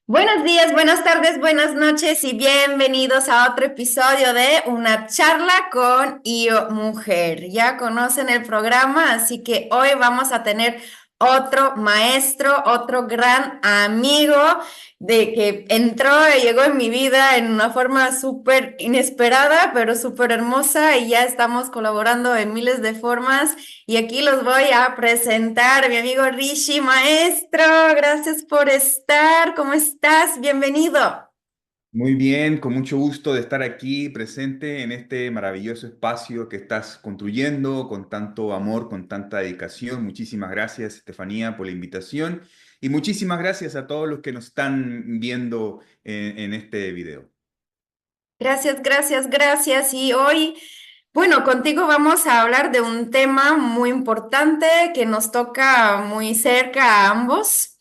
Buenos días, buenas tardes, buenas noches y bienvenidos a otro episodio de Una charla con Io Mujer. Ya conocen el programa, así que hoy vamos a tener otro maestro, otro gran amigo de que entró y llegó en mi vida en una forma súper inesperada, pero súper hermosa y ya estamos colaborando en miles de formas. Y aquí los voy a presentar, mi amigo Rishi, maestro. Gracias por estar. ¿Cómo estás? Bienvenido. Muy bien, con mucho gusto de estar aquí presente en este maravilloso espacio que estás construyendo con tanto amor, con tanta dedicación. Muchísimas gracias, Estefanía, por la invitación y muchísimas gracias a todos los que nos están viendo en este video. Gracias, gracias, gracias. Y hoy, bueno, contigo vamos a hablar de un tema muy importante que nos toca muy cerca a ambos,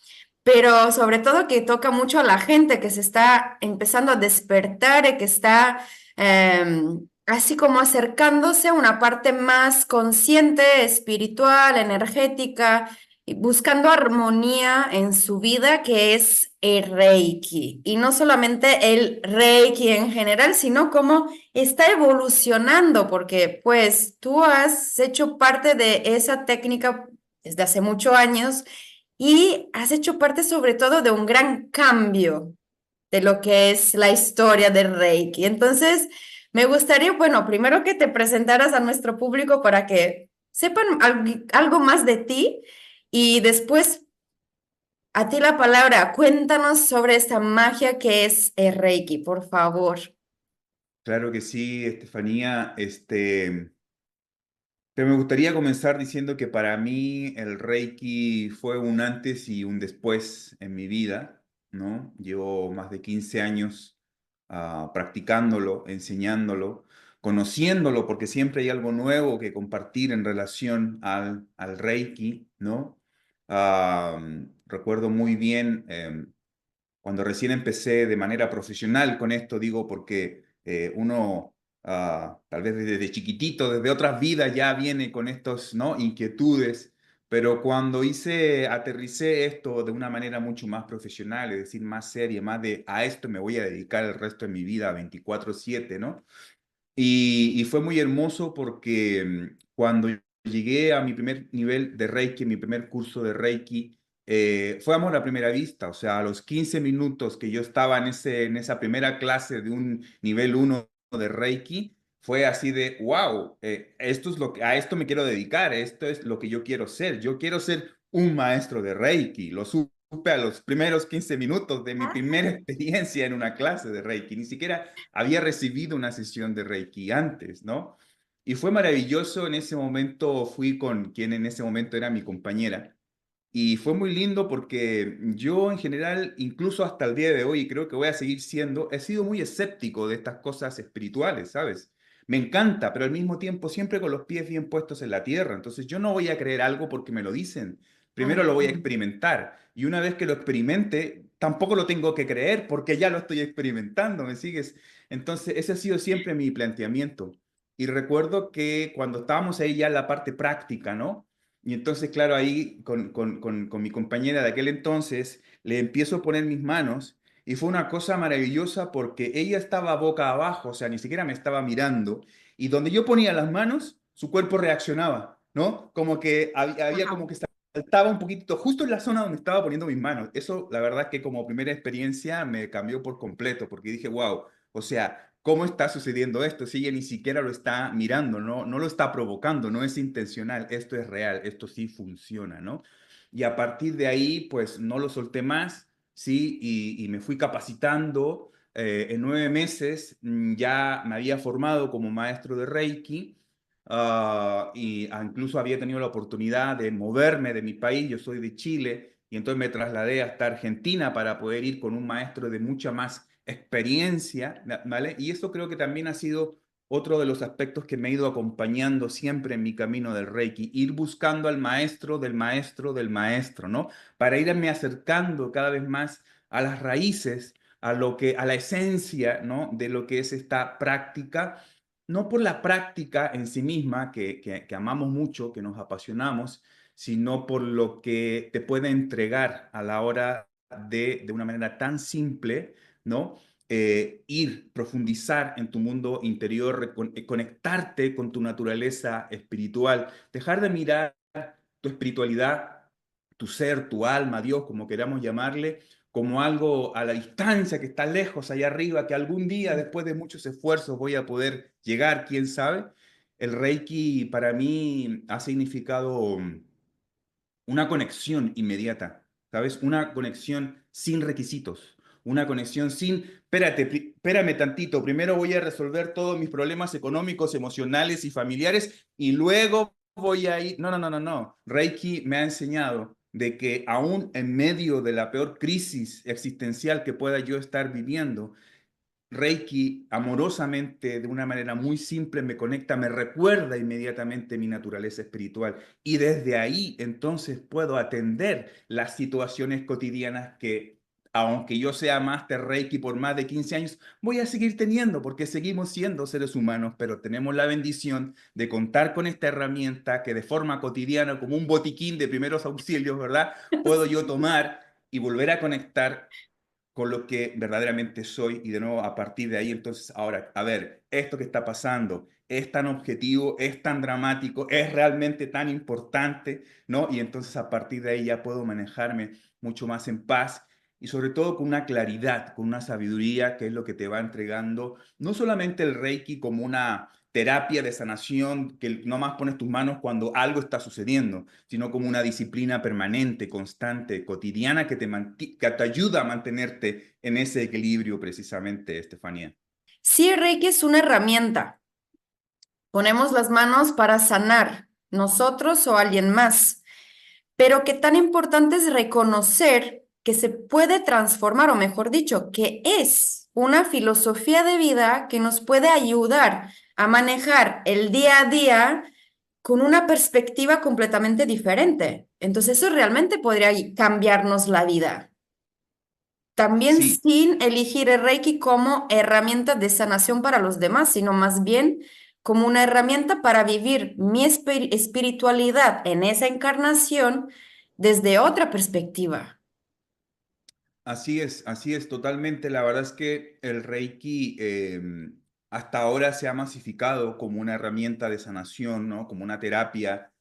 pero sobre todo que toca mucho a la gente que se está empezando a despertar y que está así como acercándose a una parte más consciente, espiritual, energética y buscando armonía en su vida, que es el Reiki. Y no solamente el Reiki en general, sino cómo está evolucionando, porque pues tú has hecho parte de esa técnica desde hace muchos años y has hecho parte sobre todo de un gran cambio de lo que es la historia del Reiki. Entonces, me gustaría, bueno, primero que te presentaras a nuestro público para que sepan algo más de ti y después a ti la palabra. Cuéntanos sobre esta magia que es el Reiki, por favor. Claro que sí, Estefanía. Pero me gustaría comenzar diciendo que para mí el Reiki fue un antes y un después en mi vida, ¿no? Llevo más de 15 años practicándolo, enseñándolo, conociéndolo, porque siempre hay algo nuevo que compartir en relación al Reiki, ¿no? Recuerdo muy bien cuando recién empecé de manera profesional con esto, digo, porque uno tal vez desde chiquitito, desde otras vidas ya viene con estos, ¿no? Inquietudes, pero cuando aterricé esto de una manera mucho más profesional, es decir, más seria, más de a esto me voy a dedicar el resto de mi vida 24/7, ¿no? Y fue muy hermoso porque cuando llegué a mi primer nivel de Reiki, mi primer curso de Reiki, fue amor a primera vista. O sea, a los 15 minutos que yo estaba en esa primera clase de un nivel uno de Reiki, fue así de, wow, esto es a esto me quiero dedicar, esto es lo que yo quiero ser. Yo quiero ser un maestro de Reiki. Lo supe a los primeros 15 minutos de mi primera experiencia en una clase de Reiki. Ni siquiera había recibido una sesión de Reiki antes, ¿no? Y fue maravilloso, en ese momento fui con quien en ese momento era mi compañera. Y fue muy lindo porque yo en general, incluso hasta el día de hoy, y creo que voy a seguir siendo, he sido muy escéptico de estas cosas espirituales, ¿sabes? Me encanta, pero al mismo tiempo siempre con los pies bien puestos en la tierra. Entonces yo no voy a creer algo porque me lo dicen. Primero lo voy a Ujú. experimentar. Y una vez que lo experimente, tampoco lo tengo que creer porque ya lo estoy experimentando, ¿me sigues? Entonces ese ha sido siempre mi planteamiento. Y recuerdo que cuando estábamos ahí ya en la parte práctica, ¿no? Y entonces, claro, ahí con mi compañera de aquel entonces, le empiezo a poner mis manos y fue una cosa maravillosa porque ella estaba boca abajo, o sea, ni siquiera me estaba mirando, y donde yo ponía las manos, su cuerpo reaccionaba, ¿no? Como que había como que saltaba un poquito, justo en la zona donde estaba poniendo mis manos. Eso, la verdad, que como primera experiencia me cambió por completo, porque dije, wow, o sea, ¿cómo está sucediendo esto? Si ella ni siquiera lo está mirando, no lo está provocando, no es intencional, esto es real, esto sí funciona, ¿no? Y a partir de ahí, pues no lo solté más, sí, y me fui capacitando. En 9 meses ya me había formado como maestro de Reiki. Incluso había tenido la oportunidad de moverme de mi país, yo soy de Chile, y entonces me trasladé hasta Argentina para poder ir con un maestro de mucha más experiencia, ¿vale? Y eso creo que también ha sido otro de los aspectos que me ha ido acompañando siempre en mi camino del Reiki, ir buscando al maestro del maestro del maestro, ¿no? Para irme acercando cada vez más a las raíces, a la esencia, ¿no? De lo que es esta práctica, no por la práctica en sí misma, que amamos mucho, que nos apasionamos, sino por lo que te puede entregar a la hora de una manera tan simple, ¿no? Ir, profundizar en tu mundo interior, conectarte con tu naturaleza espiritual, dejar de mirar tu espiritualidad, tu ser, tu alma, Dios, como queramos llamarle, como algo a la distancia, que está lejos, allá arriba, que algún día, después de muchos esfuerzos, voy a poder llegar, quién sabe. El Reiki para mí ha significado una conexión inmediata, ¿sabes? Una conexión sin requisitos, una conexión sin, espérate, espérame tantito, primero voy a resolver todos mis problemas económicos, emocionales y familiares y luego voy a ir, no, no, no, no, no. Reiki me ha enseñado de que aún en medio de la peor crisis existencial que pueda yo estar viviendo, Reiki amorosamente, de una manera muy simple, me conecta, me recuerda inmediatamente mi naturaleza espiritual y desde ahí entonces puedo atender las situaciones cotidianas que, aunque yo sea máster Reiki por más de 15 años, voy a seguir teniendo porque seguimos siendo seres humanos, pero tenemos la bendición de contar con esta herramienta que de forma cotidiana, como un botiquín de primeros auxilios, ¿verdad? Puedo yo tomar y volver a conectar con lo que verdaderamente soy y de nuevo a partir de ahí entonces ahora, a ver, esto que está pasando es tan objetivo, es tan dramático, es realmente tan importante, ¿no? Y entonces a partir de ahí ya puedo manejarme mucho más en paz y sobre todo con una claridad, con una sabiduría que es lo que te va entregando no solamente el Reiki como una terapia de sanación que no más pones tus manos cuando algo está sucediendo, sino como una disciplina permanente, constante, cotidiana que te ayuda a mantenerte en ese equilibrio precisamente, Estefanía. Sí, Reiki es una herramienta. Ponemos las manos para sanar, nosotros o alguien más. Pero qué tan importante es reconocer que se puede transformar, o mejor dicho, que es una filosofía de vida que nos puede ayudar a manejar el día a día con una perspectiva completamente diferente. Entonces eso realmente podría cambiarnos la vida. También Sí, sin elegir el Reiki como herramienta de sanación para los demás, sino más bien como una herramienta para vivir mi espiritualidad en esa encarnación desde otra perspectiva. así es totalmente. La verdad es que el Reiki hasta ahora se ha masificado como una herramienta de sanación, ¿no? Como una terapia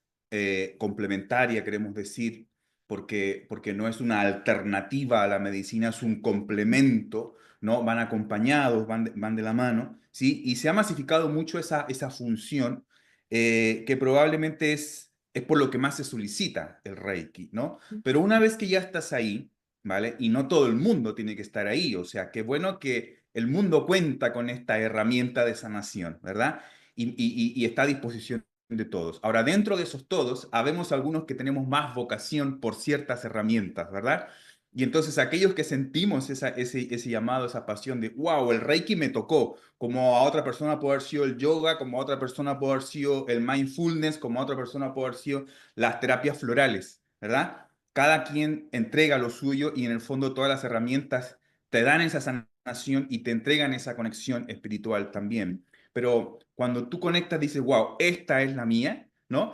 complementaria, queremos decir, porque no es una alternativa a la medicina, es un complemento, ¿no? Van acompañados, van de la mano, ¿sí? Y se ha masificado mucho esa función que probablemente es por lo que más se solicita el Reiki, ¿no? Pero una vez que ya estás ahí, ¿vale? Y no todo el mundo tiene que estar ahí, o sea, qué bueno que el mundo cuenta con esta herramienta de sanación, ¿verdad? Y está a disposición de todos. Ahora, dentro de esos todos, habemos algunos que tenemos más vocación por ciertas herramientas, ¿verdad? Y entonces aquellos que sentimos ese llamado, esa pasión de, wow, el Reiki me tocó, como a otra persona puede haber sido el yoga, como a otra persona puede haber sido el mindfulness, como a otra persona puede haber sido las terapias florales, ¿verdad? Cada quien entrega lo suyo y en el fondo todas las herramientas te dan esa sanación y te entregan esa conexión espiritual también. Pero cuando tú conectas, dices, wow, esta es la mía, ¿no?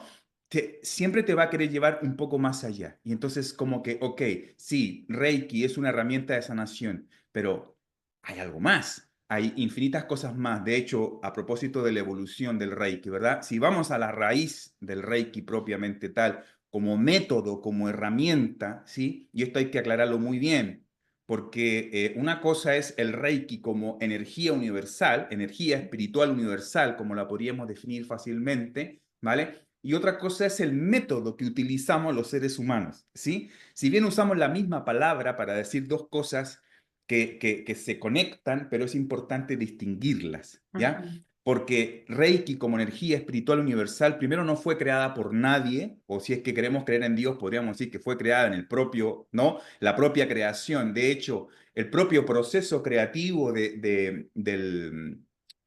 Siempre te va a querer llevar un poco más allá. Y entonces como que, ok, sí, Reiki es una herramienta de sanación, pero hay algo más. Hay infinitas cosas más. De hecho, a propósito de la evolución del Reiki, ¿verdad? Si vamos a la raíz del Reiki propiamente tal, como método, como herramienta, ¿sí? Y esto hay que aclararlo muy bien, porque una cosa es el Reiki como energía universal, energía espiritual universal, como la podríamos definir fácilmente, ¿vale? Y otra cosa es el método que utilizamos los seres humanos, ¿sí? Si bien usamos la misma palabra para decir dos cosas que se conectan, pero es importante distinguirlas, ¿ya? Ujú. Porque Reiki como energía espiritual universal, primero no fue creada por nadie, o si es que queremos creer en Dios, podríamos decir que fue creada en el propio, ¿no? La propia creación. De hecho, el propio proceso creativo de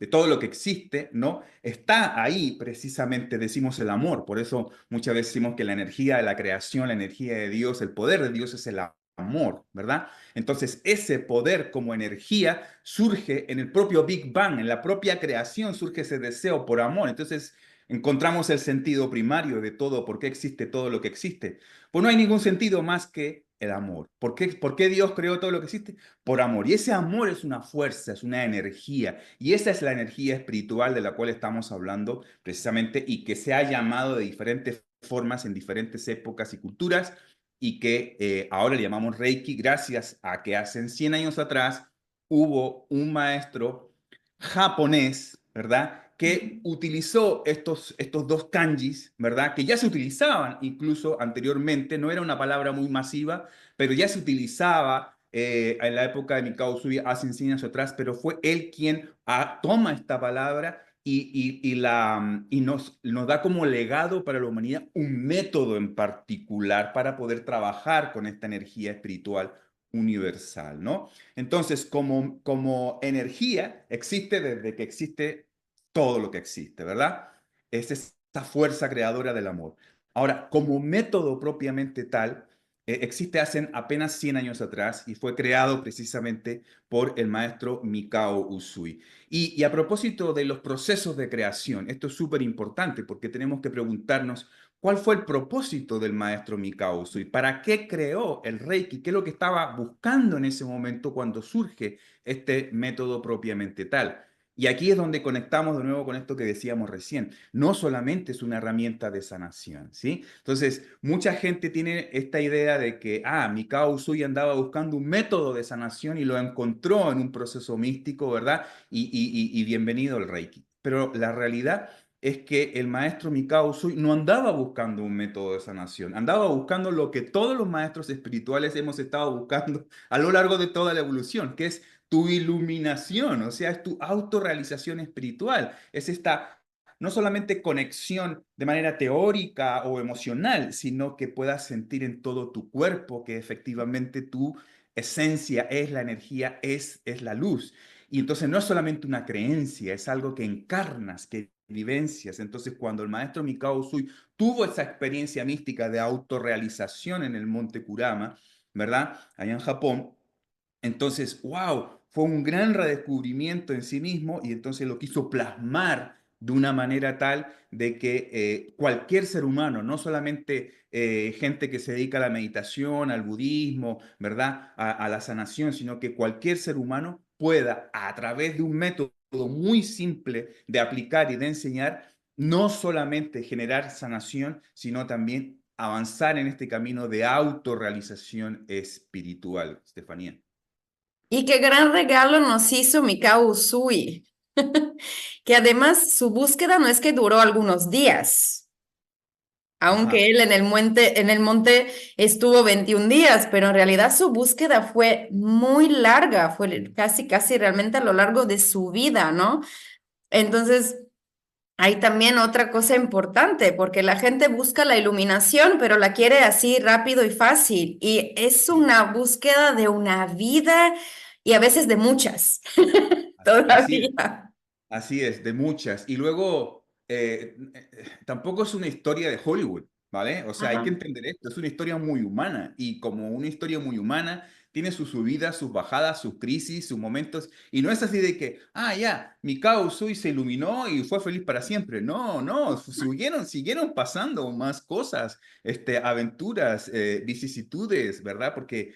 todo lo que existe, ¿no? Está ahí precisamente, decimos el amor. Por eso muchas veces decimos que la energía de la creación, la energía de Dios, el poder de Dios es el amor, ¿verdad? Entonces, ese poder como energía surge en el propio Big Bang, en la propia creación surge ese deseo por amor. Entonces, encontramos el sentido primario de todo, por qué existe todo lo que existe. Pues no hay ningún sentido más que el amor. Por qué Dios creó todo lo que existe? Por amor. Y ese amor es una fuerza, es una energía. Y esa es la energía espiritual de la cual estamos hablando precisamente y que se ha llamado de diferentes formas en diferentes épocas y culturas y que ahora le llamamos Reiki gracias a que hace 100 años atrás hubo un maestro japonés, ¿verdad? Que utilizó estos dos kanjis, ¿verdad? Que ya se utilizaban incluso anteriormente, no era una palabra muy masiva, pero ya se utilizaba en la época de Mikao Usui hace 100 años atrás, pero fue él quien toma esta palabra y nos da como legado para la humanidad un método en particular para poder trabajar con esta energía espiritual universal, ¿no? Entonces, como energía, existe desde que existe todo lo que existe, ¿verdad? Es esa fuerza creadora del amor. Ahora, como método propiamente tal, existe hace apenas 100 años atrás y fue creado precisamente por el maestro Mikao Usui. Y a propósito de los procesos de creación, esto es súper importante porque tenemos que preguntarnos cuál fue el propósito del maestro Mikao Usui, para qué creó el Reiki, qué es lo que estaba buscando en ese momento cuando surge este método propiamente tal. Y aquí es donde conectamos de nuevo con esto que decíamos recién. No solamente es una herramienta de sanación, ¿sí? Entonces, mucha gente tiene esta idea de que, Mikao Usui andaba buscando un método de sanación y lo encontró en un proceso místico, ¿verdad? Y bienvenido al Reiki. Pero la realidad es que el maestro Mikao Usui no andaba buscando un método de sanación, andaba buscando lo que todos los maestros espirituales hemos estado buscando a lo largo de toda la evolución, que es tu iluminación, o sea, es tu autorrealización espiritual, es esta no solamente conexión de manera teórica o emocional, sino que puedas sentir en todo tu cuerpo que efectivamente tu esencia es la energía, es la luz. Y entonces no es solamente una creencia, es algo que encarnas, que vivencias. Entonces, cuando el maestro Mikao Usui tuvo esa experiencia mística de autorrealización en el monte Kurama, ¿verdad? Allá en Japón, entonces, wow, fue un gran redescubrimiento en sí mismo y entonces lo quiso plasmar de una manera tal de que cualquier ser humano, no solamente gente que se dedica a la meditación, al budismo, ¿verdad? A la sanación, sino que cualquier ser humano pueda, a través de un método muy simple de aplicar y de enseñar, no solamente generar sanación, sino también avanzar en este camino de autorrealización espiritual, Estefanía. Y qué gran regalo nos hizo Mikao Usui, que además su búsqueda no es que duró algunos días, aunque Ajá. él en el monte estuvo 21 días, pero en realidad su búsqueda fue muy larga, fue casi, casi realmente a lo largo de su vida, ¿no? Entonces, hay también otra cosa importante, porque la gente busca la iluminación, pero la quiere así rápido y fácil, y es Sí. una búsqueda de una vida y a veces de muchas, Así es. todavía. Así es, de muchas. Y luego, tampoco es una historia de Hollywood, ¿vale? O sea, hay que Ajá. entender esto, es una historia muy humana y como una historia muy humana, tiene sus subidas, sus bajadas, sus crisis, sus momentos. Y no es así de que, ya, Mikao Usui se iluminó y fue feliz para siempre. No, no, siguieron pasando más cosas, aventuras, vicisitudes, ¿verdad? Porque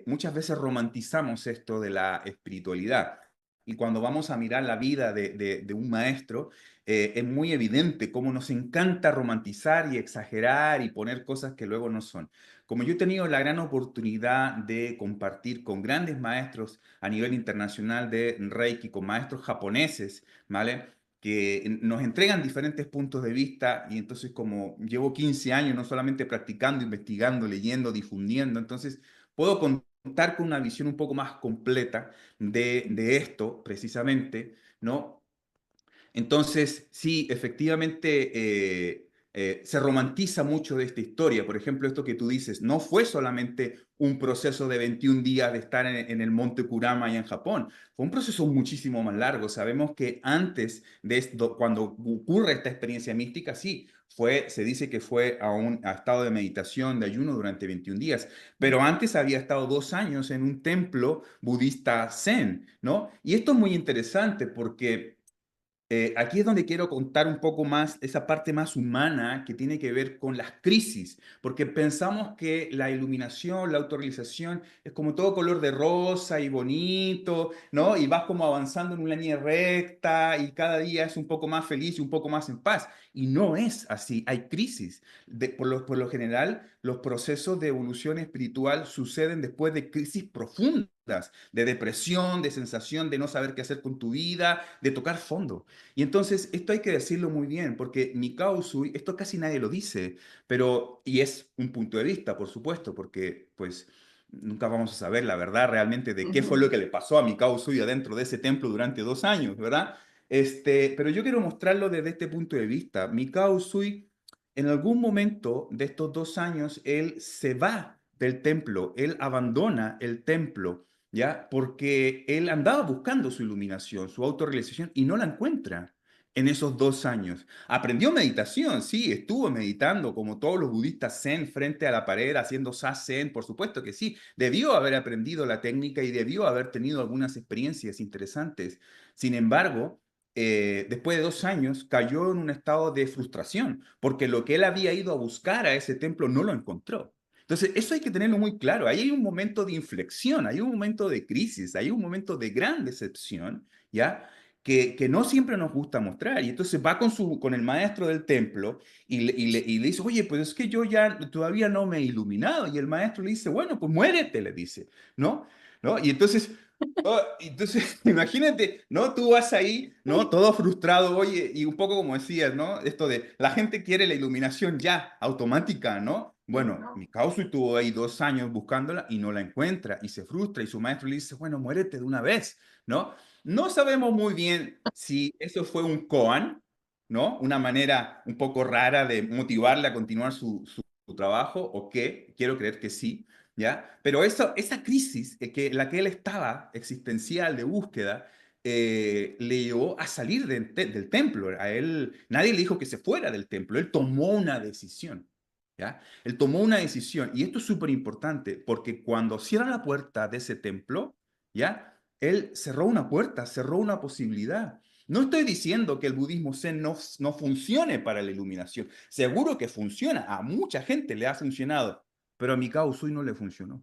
muchas veces romantizamos esto de la espiritualidad. Y cuando vamos a mirar la vida de un maestro, es muy evidente cómo nos encanta romantizar y exagerar y poner cosas que luego no son. Como yo he tenido la gran oportunidad de compartir con grandes maestros a nivel internacional de Reiki, con maestros japoneses, ¿vale? Que nos entregan diferentes puntos de vista y entonces como llevo 15 años no solamente practicando, investigando, leyendo, difundiendo, entonces puedo contar con una visión un poco más completa de esto precisamente, ¿no? Entonces, sí, efectivamente se romantiza mucho de esta historia. Por ejemplo, esto que tú dices, no fue solamente un proceso de 21 días de estar en el monte Kurama allá en Japón, fue un proceso muchísimo más largo. Sabemos que antes de esto, cuando ocurre esta experiencia mística, sí, se dice que fue a estado de meditación, de ayuno durante 21 días, pero antes había estado 2 años en un templo budista zen, ¿no? Y esto es muy interesante porque aquí es donde quiero contar un poco más esa parte más humana que tiene que ver con las crisis, porque pensamos que la iluminación, la autorrealización es como todo color de rosa y bonito, ¿no? Y vas como avanzando en una línea recta y cada día es un poco más feliz y un poco más en paz. Y no es así, hay crisis. Por lo general, los procesos de evolución espiritual suceden después de crisis profundas, de depresión, de sensación de no saber qué hacer con tu vida, de tocar fondo. Y entonces, esto hay que decirlo muy bien, porque Mikao Usui, esto casi nadie lo dice, pero, y es un punto de vista, por supuesto, porque pues nunca vamos a saber la verdad realmente de qué fue lo Ujú. que le pasó a Mikao Usui adentro de ese templo durante 2 años, ¿verdad? Pero yo quiero mostrarlo desde este punto de vista. Mikao Usui, en algún momento de estos 2 años, él se va del templo, él abandona el templo, ¿ya? Porque él andaba buscando su iluminación, su autorrealización y no la encuentra en esos 2 años. Aprendió meditación, sí, estuvo meditando como todos los budistas zen frente a la pared haciendo zazen, por supuesto que sí. Debió haber aprendido la técnica y debió haber tenido algunas experiencias interesantes. Sin embargo, después de 2 años cayó en un estado de frustración porque lo que él había ido a buscar a ese templo no lo encontró. Entonces, eso hay que tenerlo muy claro. Ahí hay un momento de inflexión, hay un momento de crisis, hay un momento de gran decepción, ¿ya? Que no siempre nos gusta mostrar. Y entonces va con el maestro del templo y le dice, oye, pues es que yo ya todavía no me he iluminado. Y el maestro le dice, bueno, pues muérete, le dice, ¿no? ¿No? Y entonces, oh, entonces, imagínate, ¿no? Tú vas ahí, ¿no? Todo frustrado, oye, y un poco como decías, ¿no? Esto de la gente quiere la iluminación ya, automática, ¿no? Bueno, mi causa estuvo ahí 2 años buscándola y no la encuentra y se frustra y su maestro le dice, bueno, muérete de una vez, ¿no? No sabemos muy bien si eso fue un koan, ¿no? Una manera un poco rara de motivarle a continuar su trabajo o qué, quiero creer que sí. ¿Ya? Pero esa crisis la que él estaba, existencial, de búsqueda, le llevó a salir del templo. A él, nadie le dijo que se fuera del templo, él tomó una decisión. ¿Ya? Él tomó una decisión, y esto es súper importante, porque cuando cierra la puerta de ese templo, ¿ya? Él cerró una puerta, cerró una posibilidad. No estoy diciendo que el budismo zen no funcione para la iluminación. Seguro que funciona, a mucha gente le ha funcionado, pero a Mikao Usui no le funcionó.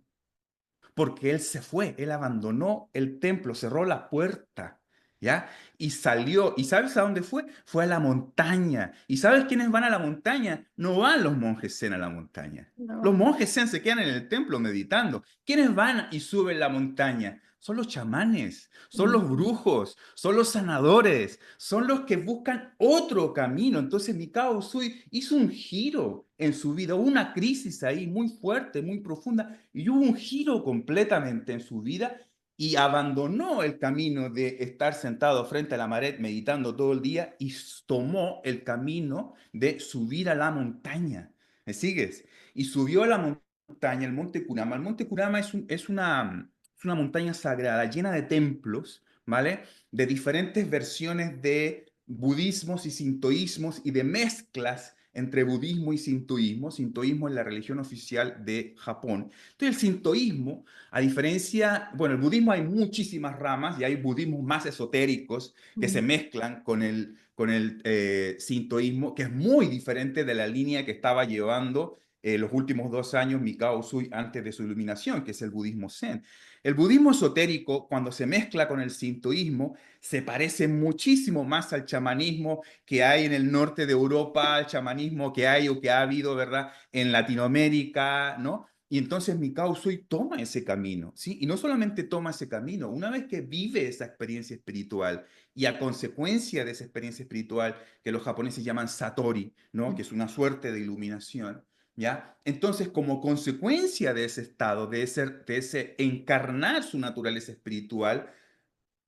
Porque él se fue, él abandonó el templo, cerró la puerta, ¿ya? Y salió. ¿Y sabes a dónde fue? Fue a la montaña. ¿Y sabes quiénes van a la montaña? No van los monjes zen a la montaña. Los No. monjes zen se quedan en el templo meditando. ¿Quiénes van y suben la montaña? Son los chamanes, son los Ujú. brujos, son los sanadores, son los que buscan otro camino. Entonces Mikao Usui hizo un giro en su vida, hubo una crisis ahí muy fuerte, muy profunda, y hubo un giro completamente en su vida y abandonó el camino de estar sentado frente a la pared meditando todo el día y tomó el camino de subir a la montaña. ¿Me sigues? Y subió a la montaña, el Monte Kurama. El Monte Kurama es una montaña sagrada llena de templos, ¿vale? De diferentes versiones de budismos y sintoísmos y de mezclas entre budismo y sintoísmo. Sintoísmo es la religión oficial de Japón. Entonces, el sintoísmo, a diferencia, bueno, el budismo hay muchísimas ramas y hay budismos más esotéricos que se Ujú. mezclan con el sintoísmo, que es muy diferente de la línea que estaba llevando los últimos 2 años Mikao Usui antes de su iluminación, que es el budismo zen. El budismo esotérico, cuando se mezcla con el sintoísmo, se parece muchísimo más al chamanismo que hay en el norte de Europa, al chamanismo que hay o que ha habido, ¿verdad?, en Latinoamérica, ¿no? Y entonces Mikao Usui toma ese camino, ¿sí? Y no solamente toma ese camino, una vez que vive esa experiencia espiritual y a consecuencia de esa experiencia espiritual que los japoneses llaman Satori, ¿no? Que es una suerte de iluminación, ¿ya? Entonces, como consecuencia de ese estado, de ese encarnar su naturaleza espiritual,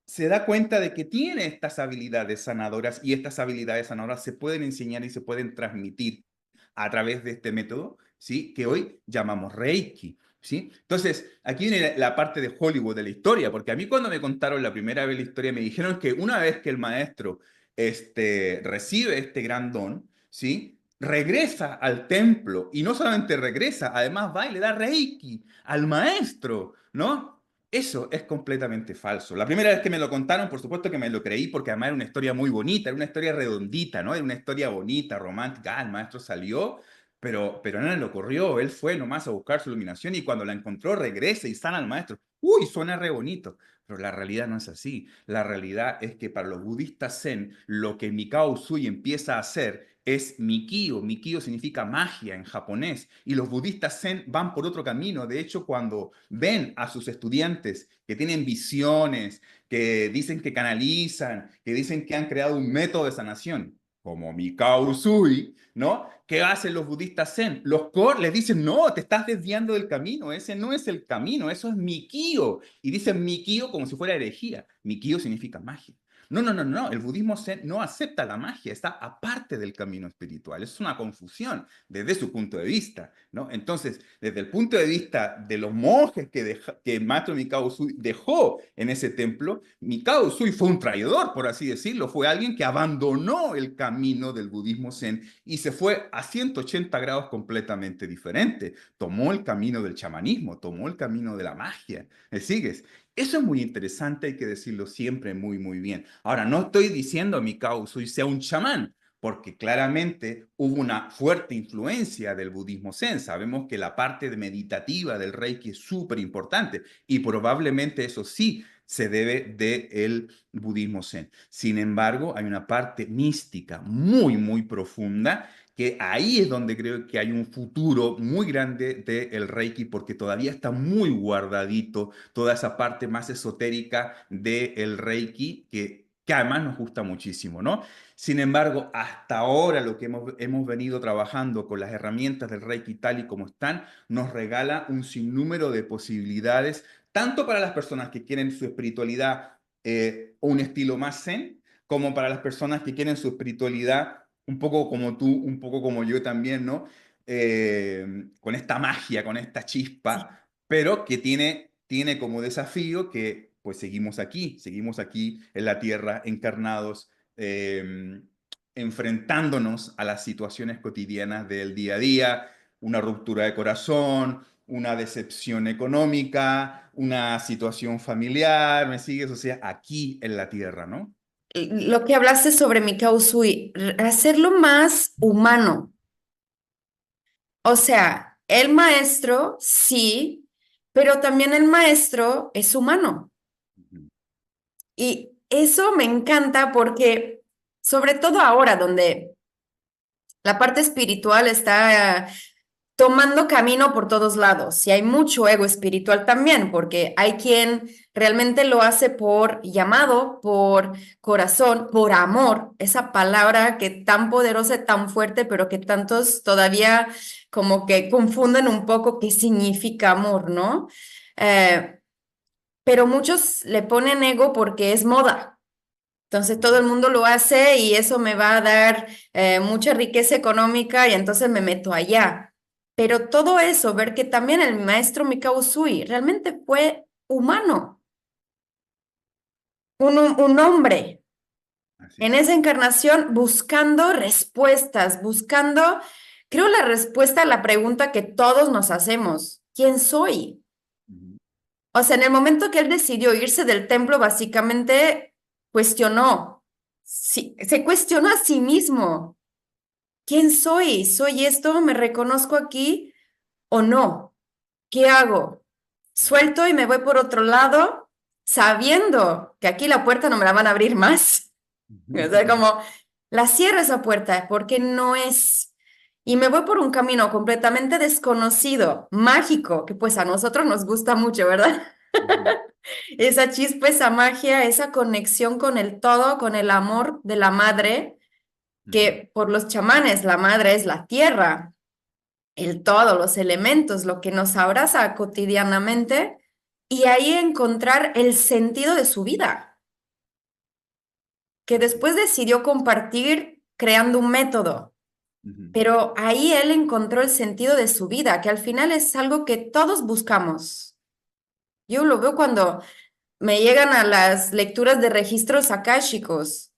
se da cuenta de que tiene estas habilidades sanadoras y estas habilidades sanadoras se pueden enseñar y se pueden transmitir a través de este método, ¿sí? Que hoy llamamos Reiki, ¿sí? Entonces, aquí viene la parte de Hollywood de la historia, porque a mí cuando me contaron la primera vez la historia me dijeron que una vez que el maestro recibe este gran don, ¿sí? Regresa al templo y no solamente regresa, además va y le da Reiki al maestro, ¿no? Eso es completamente falso. La primera vez que me lo contaron, por supuesto que me lo creí, porque además era una historia muy bonita, era una historia redondita, ¿no? Era una historia bonita, romántica. Ah, el maestro salió, pero no le ocurrió. Él fue nomás a buscar su iluminación y cuando la encontró regresa y sana al maestro. Uy, suena re bonito. Pero la realidad no es así. La realidad es que para los budistas zen, lo que Mikao Usui empieza a hacer es Mikio. Mikio significa magia en japonés. Y los budistas zen van por otro camino. De hecho, cuando ven a sus estudiantes que tienen visiones, que dicen que canalizan, que dicen que han creado un método de sanación, como Mikao Usui, ¿no? ¿Qué hacen los budistas zen? Los core les dicen, no, te estás desviando del camino, ese no es el camino, eso es Mikio. Y dicen Mikio como si fuera herejía. Mikio significa magia. No, no, no, no, el budismo zen no acepta la magia, está aparte del camino espiritual. Es una confusión desde su punto de vista, ¿no? Entonces, desde el punto de vista de los monjes que el maestro Mikao Usui dejó en ese templo, Mikao Usui fue un traidor, por así decirlo, fue alguien que abandonó el camino del budismo zen y se fue a 180 grados completamente diferente. Tomó el camino del chamanismo, tomó el camino de la magia. ¿Me sigues? Eso es muy interesante, hay que decirlo siempre muy, muy bien. Ahora, no estoy diciendo a Mikao Usui sea un chamán, porque claramente hubo una fuerte influencia del budismo zen. Sabemos que la parte meditativa del Reiki es súper importante y probablemente eso sí se debe del budismo zen. Sin embargo, hay una parte mística muy, muy profunda que ahí es donde creo que hay un futuro muy grande del Reiki porque todavía está muy guardadito toda esa parte más esotérica del Reiki que además nos gusta muchísimo, ¿no? Sin embargo, hasta ahora lo que hemos venido trabajando con las herramientas del Reiki tal y como están, nos regala un sinnúmero de posibilidades, tanto para las personas que quieren su espiritualidad un estilo más zen, como para las personas que quieren su espiritualidad un poco como tú, un poco como yo también, ¿no? Con esta magia, con esta Sí. chispa, pero que tiene como desafío que pues seguimos aquí en la tierra encarnados enfrentándonos a las situaciones cotidianas del día a día, una ruptura de corazón, una decepción económica, una situación familiar, ¿me sigues? O sea, aquí en la tierra, ¿no? Lo que hablaste sobre Mikao Usui, hacerlo más humano. O sea, el maestro, sí, pero también el maestro es humano. Ujú, Y eso me encanta porque, sobre todo ahora, donde la parte espiritual está tomando camino por todos lados y hay mucho ego espiritual también, porque hay quien realmente lo hace por llamado, por corazón, por amor, esa palabra que tan poderosa y tan fuerte, pero que tantos todavía como que confunden un poco qué significa amor, ¿no? Eh, pero muchos le ponen ego porque es moda. Entonces todo ujú, el mundo lo hace y eso me va a dar mucha riqueza económica y entonces me meto allá. Pero todo eso, ver que también el maestro Mikao Usui realmente fue humano, un hombre así en es. esa encarnación buscando respuestas, buscando, creo, la respuesta a la pregunta que todos nos hacemos, ¿quién soy? Ujú, O sea, en el momento que él decidió irse del templo, básicamente cuestionó, sí, se cuestionó a sí mismo. ¿Quién soy? ¿Soy esto? ¿Me reconozco aquí o no? ¿Qué hago? ujú, ¿Suelto y me voy por otro lado, sabiendo que aquí la puerta no me la van a abrir más? O sea, ujú, como la cierro esa puerta porque no es... Y me voy por un camino completamente desconocido, mágico, que pues a nosotros nos gusta mucho, ¿verdad? ujú, Esa chispa, esa magia, esa conexión con el todo, con el amor de la madre, ujú, que por los chamanes la madre es la tierra, el todo, los elementos, lo que nos abraza cotidianamente, y ahí encontrar el sentido de su vida, que así es. después decidió compartir creando un método, Ujú, pero ahí él encontró el sentido de su vida, que al final es algo que todos buscamos. Yo lo veo cuando me llegan a las lecturas de registros akáshicos.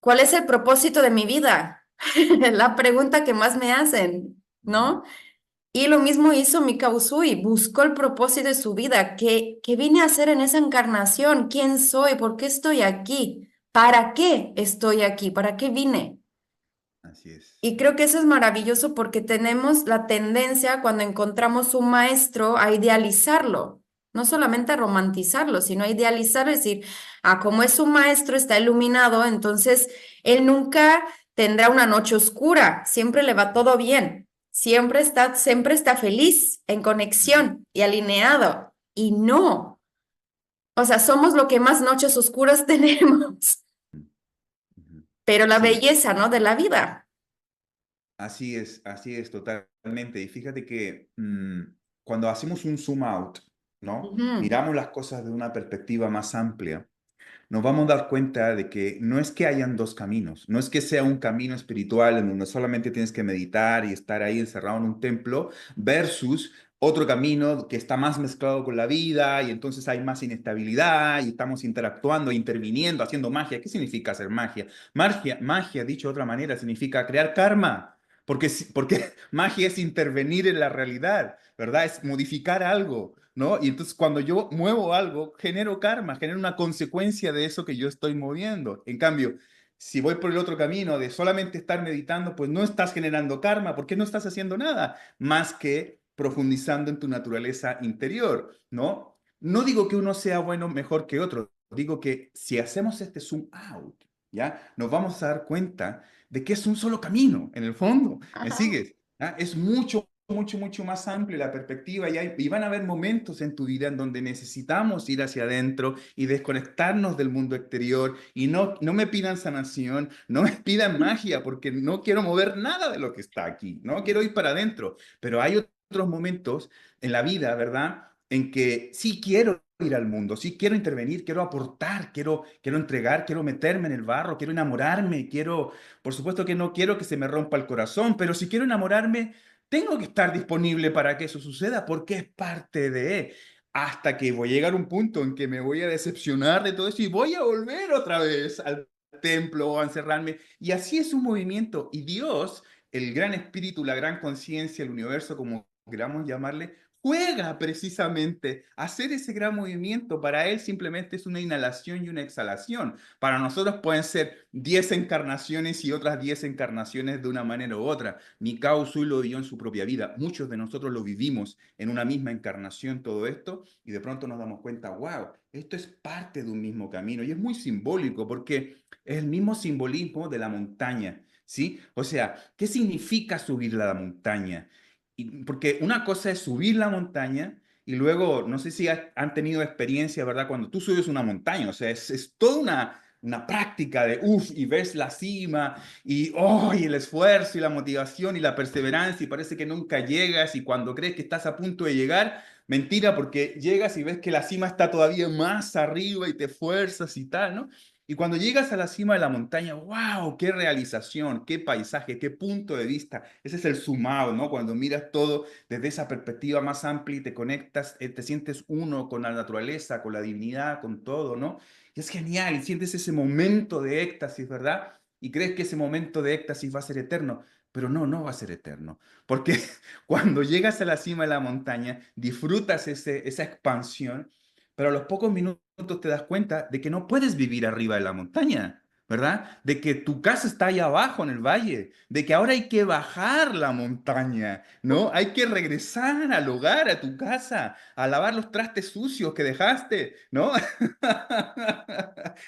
¿Cuál es el propósito de mi vida? La pregunta que más me hacen, ujú, ¿no? Y lo mismo hizo Mika Usui, buscó el propósito de su vida. ¿Qué vine a hacer en esa encarnación? ¿Quién soy? ¿Por qué estoy aquí? ¿Para qué estoy aquí? ¿Para qué vine? Así es. Y creo que eso es maravilloso porque tenemos la tendencia cuando encontramos un maestro a idealizarlo, no solamente a romantizarlo, sino a idealizarlo, es decir, como es un maestro, está iluminado, entonces él nunca tendrá una noche oscura, siempre le va todo bien, siempre está feliz, en Ujú, conexión y alineado. Y no, o sea, somos lo que más noches oscuras tenemos, ujú. pero la Sí, belleza, ¿no? De la vida. así es totalmente. Y fíjate que cuando hacemos un zoom out, ¿no? Ujú. Miramos las cosas de una perspectiva más amplia, nos vamos a dar cuenta de que no es que hayan dos caminos, no es que sea un camino espiritual en donde solamente tienes que meditar y estar ahí encerrado en un templo, versus otro camino que está más mezclado con la vida y entonces hay más inestabilidad y estamos interactuando, interviniendo, haciendo magia. ¿Qué significa hacer magia? Magia, dicho de otra manera, significa crear karma. Porque, porque magia es intervenir en la realidad, ¿verdad? Es modificar algo. ¿No? Y entonces cuando yo muevo algo, genero karma, genero una consecuencia de eso que yo estoy moviendo. En cambio, si voy por el otro camino de solamente estar meditando, pues no estás generando karma, porque no estás haciendo nada más que profundizando en tu naturaleza interior, ¿no? No digo que uno sea bueno mejor que otro, digo que si hacemos este zoom out, ¿ya? Nos vamos a dar cuenta de que es un solo camino, en el fondo. ¿Me Ajá. sigues? ¿Ah? Es mucho más amplia la perspectiva y van a haber momentos en tu vida en donde necesitamos ir hacia adentro y desconectarnos del mundo exterior y no me pidan sanación, no me pidan magia porque no quiero mover nada de lo que está aquí, no quiero ir para adentro, pero hay otros momentos en la vida, ¿verdad? En que sí quiero ir al mundo, sí quiero intervenir, quiero aportar, quiero entregar, quiero meterme en el barro, quiero enamorarme, por supuesto que no quiero que se me rompa el corazón, pero si quiero enamorarme, tengo que estar disponible para que eso suceda porque es parte de, hasta que voy a llegar a un punto en que me voy a decepcionar de todo eso y voy a volver otra vez al templo o a encerrarme. Y así es un movimiento. Y Dios, el gran espíritu, la gran conciencia, el universo, como queramos llamarle, juega precisamente a hacer ese gran movimiento. Para él simplemente es una inhalación y una exhalación. Para nosotros pueden ser 10 encarnaciones y otras 10 encarnaciones de una manera u otra. Mikao Usui lo vivió en su propia vida. Muchos de nosotros lo vivimos en una misma encarnación, todo esto, y de pronto nos damos cuenta, wow, esto es parte de un mismo camino. Y es muy simbólico porque es el mismo simbolismo de la montaña, ¿sí? O sea, ¿qué significa subir la montaña? Porque una cosa es subir la montaña y luego, no sé si han tenido experiencia, ¿verdad? Cuando tú subes una montaña, o sea, es toda una práctica de, uff, y ves la cima y, oh, y el esfuerzo y la motivación y la perseverancia y parece que nunca llegas y cuando crees que estás a punto de llegar, mentira, porque llegas y ves que la cima está todavía más arriba y te fuerzas y tal, ¿no? Y cuando llegas a la cima de la montaña, wow, qué realización, qué paisaje, qué punto de vista. Ese es el sumado, ¿no? Cuando miras todo desde esa perspectiva más amplia y te conectas, te sientes uno con la naturaleza, con la divinidad, con todo, ¿no? Y es genial, y sientes ese momento de éxtasis, ¿verdad? Y crees que ese momento de éxtasis va a ser eterno, pero no va a ser eterno, porque cuando llegas a la cima de la montaña, disfrutas esa expansión, pero a los pocos minutos te das cuenta de que no puedes vivir arriba de la montaña, ¿verdad? De que tu casa está allá abajo en el valle, de que ahora hay que bajar la montaña, ¿no? Hay que regresar al hogar, a tu casa, a lavar los trastes sucios que dejaste, ¿no?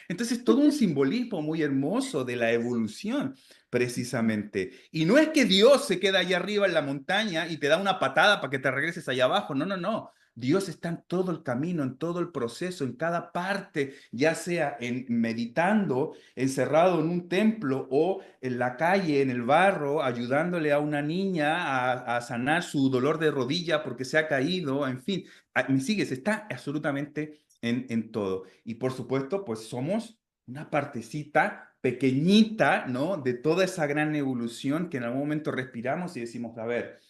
Entonces, todo un simbolismo muy hermoso de la evolución, precisamente. Y no es que Dios se queda allá arriba en la montaña y te da una patada para que te regreses allá abajo, no. Dios está en todo el camino, en todo el proceso, en cada parte, ya sea en meditando, encerrado en un templo o en la calle, en el barro, ayudándole a una niña a sanar su dolor de rodilla porque se ha caído, en fin, me sigues, está absolutamente en todo. Y por supuesto, pues somos una partecita pequeñita, ¿no? De toda esa gran evolución que en algún momento respiramos y decimos, a ver,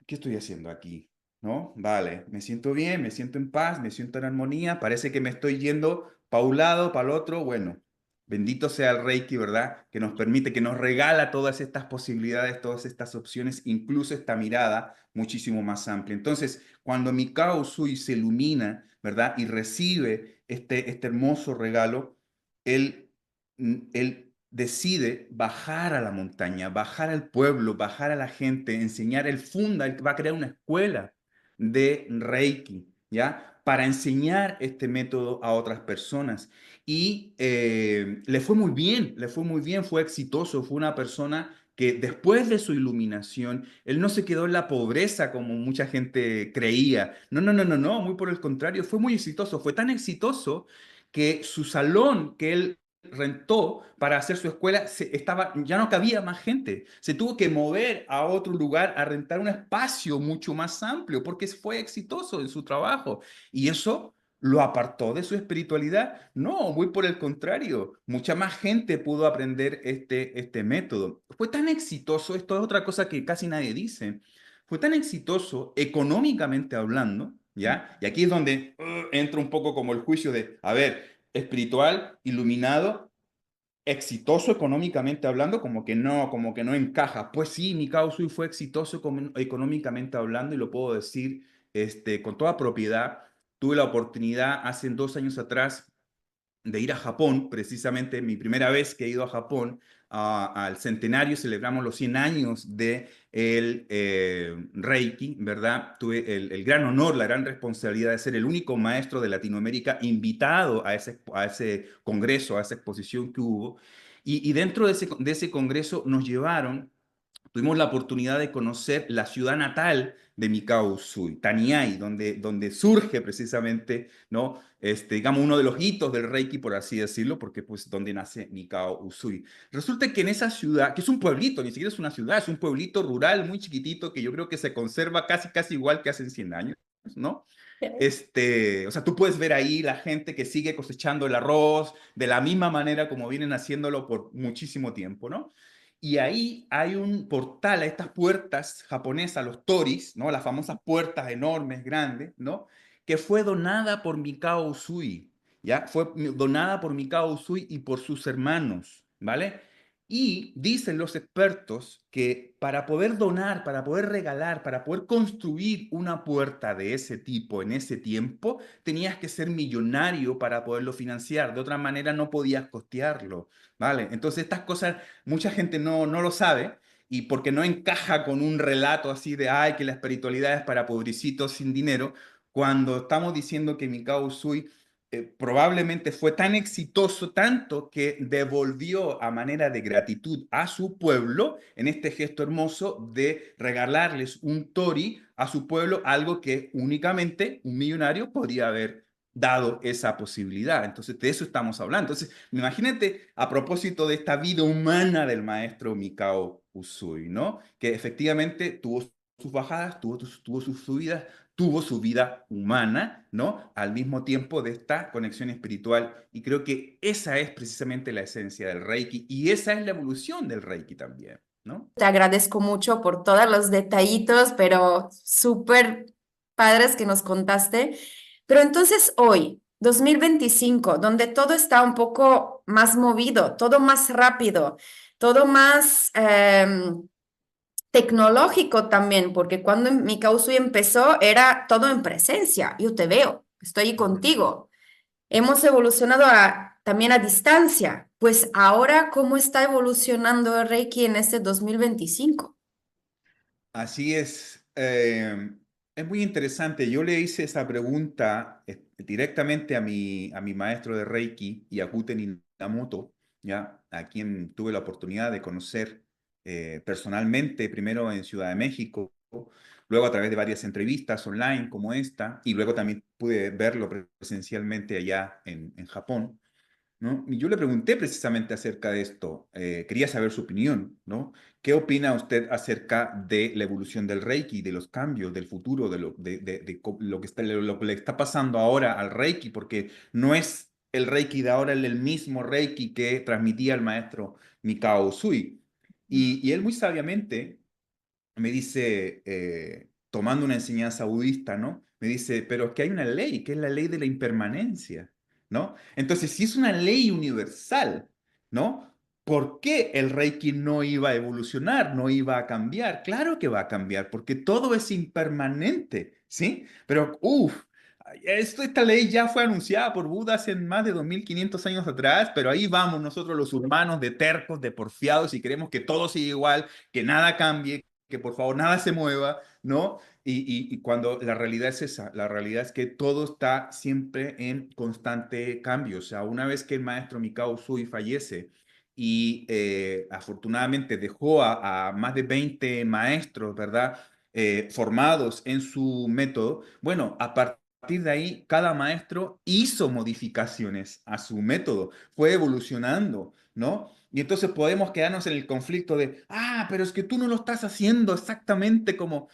¿qué estoy haciendo aquí? ¿No? Vale, me siento bien, me siento en paz, me siento en armonía, parece que me estoy yendo para un lado, para el otro, bueno. Bendito sea el Reiki, ¿verdad? Que nos permite, que nos regala todas estas posibilidades, todas estas opciones, incluso esta mirada muchísimo más amplia. Entonces, cuando Mikao Usui se ilumina, ¿verdad? Y recibe este hermoso regalo, él, él decide bajar a la montaña, bajar al pueblo, bajar a la gente, enseñar, él funda, él va a crear una escuela de Reiki, ¿ya? Para enseñar este método a otras personas. Y le fue muy bien, le fue muy bien, fue exitoso, fue una persona que después de su iluminación, él no se quedó en la pobreza como mucha gente creía. No, no, no, no, no, muy por el contrario, fue muy exitoso, fue tan exitoso que su salón que él rentó para hacer su escuela ya no cabía más gente. Se tuvo que mover a otro lugar a rentar un espacio mucho más amplio porque fue exitoso en su trabajo. Y eso lo apartó de su espiritualidad. No, muy por el contrario. Mucha más gente pudo aprender este método. Fue tan exitoso, esto es otra cosa que casi nadie dice, fue tan exitoso económicamente hablando, ¿ya? Y aquí es donde entra un poco como el juicio de, a ver, espiritual, iluminado, exitoso económicamente hablando, como que no encaja. Pues sí, Mikao Usui fue exitoso económicamente hablando y lo puedo decir con toda propiedad. Tuve la oportunidad hace 2 años atrás de ir a Japón, precisamente mi primera vez que he ido a Japón, al centenario, celebramos los 100 años de el Reiki, ¿verdad? Tuve el gran honor, la gran responsabilidad de ser el único maestro de Latinoamérica invitado a ese congreso, a esa exposición que hubo. Y dentro de ese congreso nos llevaron. Tuvimos la oportunidad de conocer la ciudad natal de Mikao Usui, Taniai, donde surge precisamente, ¿no? Digamos, uno de los hitos del Reiki, por así decirlo, porque pues donde nace Mikao Usui. Resulta que en esa ciudad, que es un pueblito, ni siquiera es una ciudad, es un pueblito rural muy chiquitito que yo creo que se conserva casi, casi igual que hace 100 años, ¿no? O sea, tú puedes ver ahí la gente que sigue cosechando el arroz de la misma manera como vienen haciéndolo por muchísimo tiempo, ¿no? Y ahí hay un portal, a estas puertas japonesas, los toris, ¿no? Las famosas puertas enormes, grandes, ¿no? Que fue donada por Mikao Usui, ¿ya? Fue donada por Mikao Usui y por sus hermanos, ¿vale? Y dicen los expertos que para poder donar, para poder regalar, para poder construir una puerta de ese tipo en ese tiempo, tenías que ser millonario para poderlo financiar. De otra manera no podías costearlo, ¿vale? Entonces estas cosas mucha gente no lo sabe y porque no encaja con un relato así de, ay, que la espiritualidad es para pobrecitos sin dinero, cuando estamos diciendo que Mikao Usui probablemente fue tan exitoso, tanto que devolvió a manera de gratitud a su pueblo en este gesto hermoso de regalarles un tori a su pueblo, algo que únicamente un millonario podría haber dado esa posibilidad. Entonces, de eso estamos hablando. Entonces, imagínate a propósito de esta vida humana del maestro Mikao Usui, ¿no? Que efectivamente tuvo sus bajadas, tuvo sus subidas, tuvo su vida humana, ¿no? Al mismo tiempo de esta conexión espiritual. Y creo que esa es precisamente la esencia del Reiki y esa es la evolución del Reiki también, ¿no? Te agradezco mucho por todos los detallitos, pero súper padres que nos contaste. Pero entonces hoy, 2025, donde todo está un poco más movido, todo más rápido, todo más tecnológico también, porque cuando mi causa empezó era todo en presencia. Yo te veo, estoy Ujú. contigo. Hemos evolucionado también a distancia. Pues ahora, ¿cómo está evolucionando el Reiki en este 2025? Así es muy interesante. Yo le hice esa pregunta directamente a mi maestro de Reiki, Yakuten Inamoto, ¿ya? A quien tuve la oportunidad de conocer personalmente, primero en Ciudad de México, luego a través de varias entrevistas online como esta, y luego también pude verlo presencialmente allá en Japón. ¿No? Y yo le pregunté precisamente acerca de esto, quería saber su opinión, ¿no? ¿Qué opina usted acerca de la evolución del Reiki, de los cambios, del futuro, lo que lo que le está pasando ahora al Reiki? Porque no es el Reiki de ahora el mismo Reiki que transmitía el maestro Mikao Usui. Y él muy sabiamente me dice, tomando una enseñanza budista, ¿no? Me dice, pero es que hay una ley, que es la ley de la impermanencia, ¿no? Entonces, si es una ley universal, ¿no? ¿Por qué el Reiki no iba a evolucionar, no iba a cambiar? Claro que va a cambiar, porque todo es impermanente, ¿sí? Pero, esta ley ya fue anunciada por Buda hace más de 2500 años atrás, pero ahí vamos nosotros los humanos de tercos, de porfiados, y queremos que todo siga igual, que nada cambie, que por favor nada se mueva, ¿no? Y cuando la realidad es esa, la realidad es que todo está siempre en constante cambio. O sea, una vez que el maestro Mikao Usui fallece y afortunadamente dejó a más de 20 maestros, ¿verdad? Formados en su método, bueno, a partir de ahí, cada maestro hizo modificaciones a su método, fue evolucionando, ¿no? Y entonces podemos quedarnos en el conflicto de, pero es que tú no lo estás haciendo exactamente como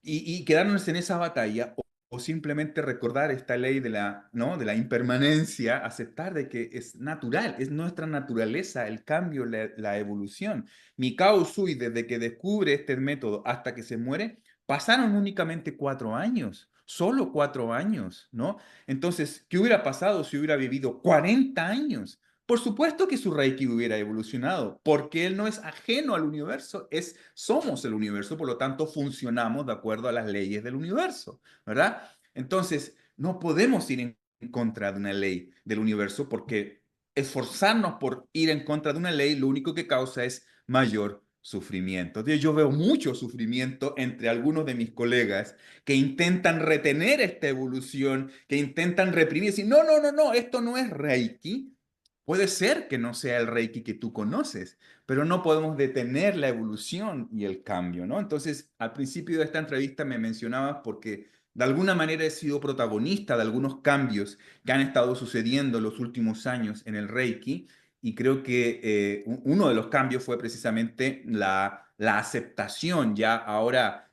y quedarnos en esa batalla o simplemente recordar esta ley de la, ¿no? de la impermanencia, aceptar de que es natural, es nuestra naturaleza, el cambio, la evolución. Mikao Usui, desde que descubre este método hasta que se muere, pasaron únicamente 4 años. Solo 4 años, ¿no? Entonces, ¿qué hubiera pasado si hubiera vivido 40 años? Por supuesto que su Reiki hubiera evolucionado, porque él no es ajeno al universo, somos el universo, por lo tanto funcionamos de acuerdo a las leyes del universo, ¿verdad? Entonces, no podemos ir en contra de una ley del universo porque esforzarnos por ir en contra de una ley lo único que causa es mayor sufrimiento. Yo veo mucho sufrimiento entre algunos de mis colegas que intentan retener esta evolución, que intentan reprimir, decir, no, no, no, no, esto no es Reiki. Puede ser que no sea el Reiki que tú conoces, pero no podemos detener la evolución y el cambio, ¿no? Entonces, al principio de esta entrevista me mencionabas porque de alguna manera he sido protagonista de algunos cambios que han estado sucediendo en los últimos años en el Reiki y creo que uno de los cambios fue precisamente la aceptación ya ahora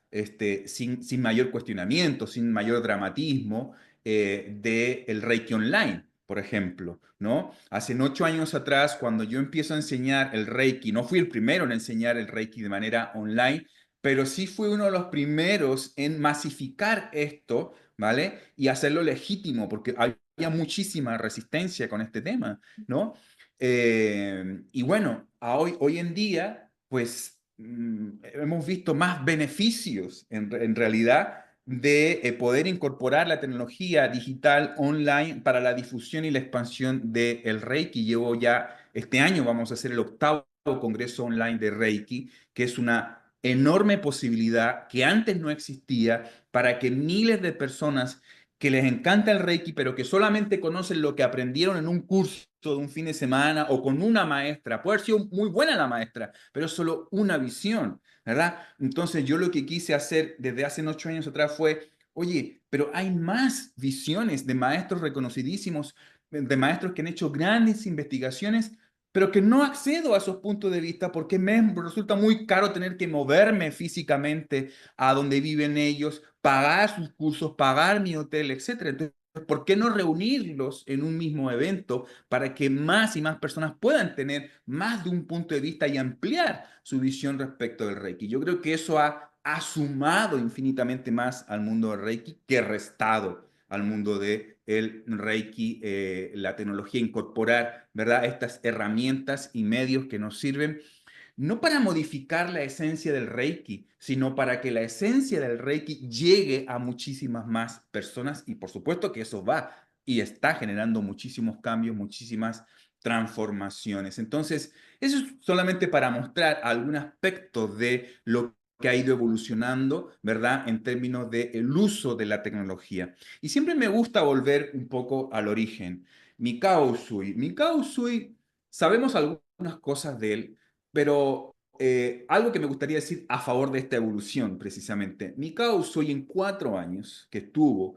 sin mayor cuestionamiento, sin mayor dramatismo del Reiki Online, por ejemplo, ¿no? Hace 8 años atrás, cuando yo empiezo a enseñar el Reiki, no fui el primero en enseñar el Reiki de manera online, pero sí fui uno de los primeros en masificar esto, ¿vale? Y hacerlo legítimo, porque había muchísima resistencia con este tema, ¿no? Y bueno, hoy en día, pues hemos visto más beneficios en realidad de poder incorporar la tecnología digital online para la difusión y la expansión del Reiki. Llevo ya, este año vamos a hacer el octavo Congreso Online de Reiki, que es una enorme posibilidad que antes no existía para que miles de personas que les encanta el Reiki, pero que solamente conocen lo que aprendieron en un curso de un fin de semana o con una maestra, puede haber sido muy buena la maestra, pero es solo una visión, ¿verdad? Entonces yo lo que quise hacer desde hace 8 años atrás fue, oye, pero hay más visiones de maestros reconocidísimos, de maestros que han hecho grandes investigaciones, pero que no accedo a esos puntos de vista porque me resulta muy caro tener que moverme físicamente a donde viven ellos, pagar sus cursos, pagar mi hotel, etcétera. Entonces, ¿por qué no reunirlos en un mismo evento para que más y más personas puedan tener más de un punto de vista y ampliar su visión respecto del Reiki? Yo creo que eso ha sumado infinitamente más al mundo del Reiki que restado al mundo de el Reiki, la tecnología, incorporar, ¿verdad? Estas herramientas y medios que nos sirven no para modificar la esencia del Reiki, sino para que la esencia del Reiki llegue a muchísimas más personas y por supuesto que eso va y está generando muchísimos cambios, muchísimas transformaciones. Entonces, eso es solamente para mostrar algún aspecto de lo que ha ido evolucionando, ¿verdad? En términos del uso de la tecnología. Y siempre me gusta volver un poco al origen. Mikao Usui. Mikao Usui, sabemos algunas cosas de él, pero algo que me gustaría decir a favor de esta evolución, precisamente. Mikao Usui en 4 años que estuvo,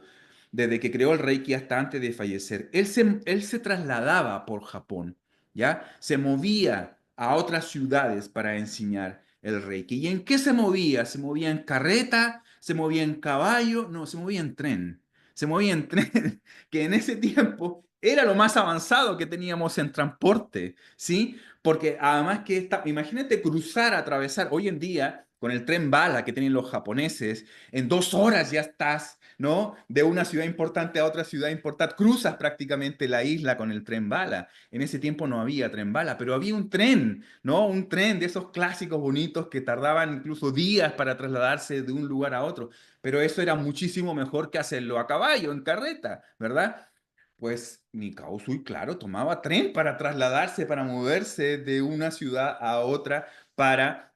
desde que creó el Reiki hasta antes de fallecer, él se trasladaba por Japón, ¿ya? Se movía a otras ciudades para enseñar el Reiki. ¿Y en qué se movía? ¿Se movía en carreta? ¿Se movía en caballo? No, se movía en tren. Se movía en tren, que en ese tiempo era lo más avanzado que teníamos en transporte, ¿sí? Porque además que imagínate cruzar, atravesar, hoy en día con el tren bala que tienen los japoneses, en 2 horas ya estás, ¿no? De una ciudad importante a otra ciudad importante, cruzas prácticamente la isla con el tren bala. En ese tiempo no había tren bala, pero había un tren, ¿no? Un tren de esos clásicos bonitos que tardaban incluso días para trasladarse de un lugar a otro, pero eso era muchísimo mejor que hacerlo a caballo, en carreta, ¿verdad? Pues Mikao Sui, claro, tomaba tren para trasladarse, para moverse de una ciudad a otra, para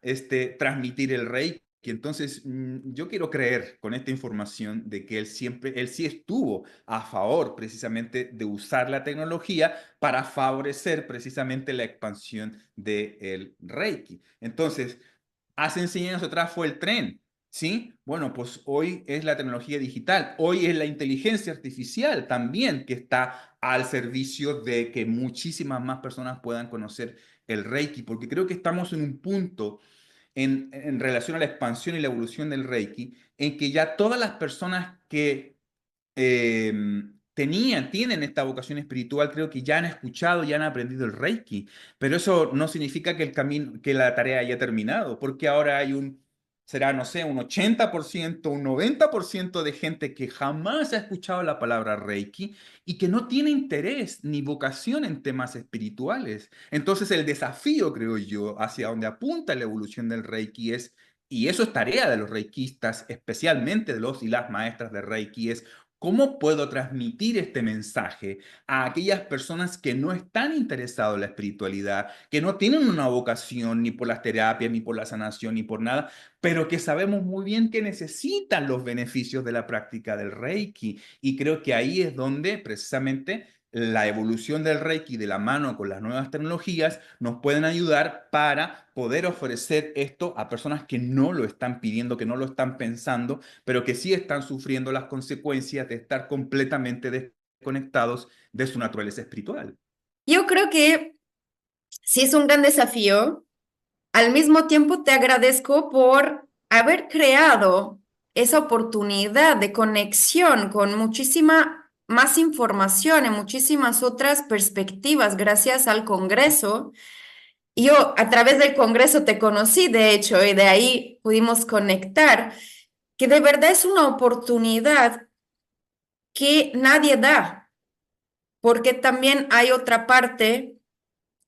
transmitir el Reiki. Entonces, yo quiero creer con esta información de que él sí estuvo a favor precisamente de usar la tecnología para favorecer precisamente la expansión del Reiki. Entonces, hace 100 años atrás fue el tren, ¿sí? Bueno, pues hoy es la tecnología digital, hoy es la inteligencia artificial también que está al servicio de que muchísimas más personas puedan conocer el Reiki, porque creo que estamos en un punto en relación a la expansión y la evolución del Reiki, en que ya todas las personas que eh, tienen esta vocación espiritual, creo que ya han escuchado, ya han aprendido el Reiki, pero eso no significa que el camino, que la tarea haya terminado, porque ahora hay será, no sé, un 80%, un 90% de gente que jamás ha escuchado la palabra Reiki y que no tiene interés ni vocación en temas espirituales. Entonces el desafío, creo yo, hacia donde apunta la evolución del Reiki es, y eso es tarea de los reikistas, especialmente de los y las maestras de Reiki, es ¿cómo puedo transmitir este mensaje a aquellas personas que no están interesados en la espiritualidad, que no tienen una vocación ni por las terapias, ni por la sanación, ni por nada, pero que sabemos muy bien que necesitan los beneficios de la práctica del Reiki? Y creo que ahí es donde precisamente la evolución del Reiki de la mano con las nuevas tecnologías nos pueden ayudar para poder ofrecer esto a personas que no lo están pidiendo, que no lo están pensando, pero que sí están sufriendo las consecuencias de estar completamente desconectados de su naturaleza espiritual. Yo creo que sí es un gran desafío. Al mismo tiempo, te agradezco por haber creado esa oportunidad de conexión con muchísima más información y muchísimas otras perspectivas gracias al Congreso. Yo a través del Congreso te conocí, de hecho, y de ahí pudimos conectar, que de verdad es una oportunidad que nadie da, porque también hay otra parte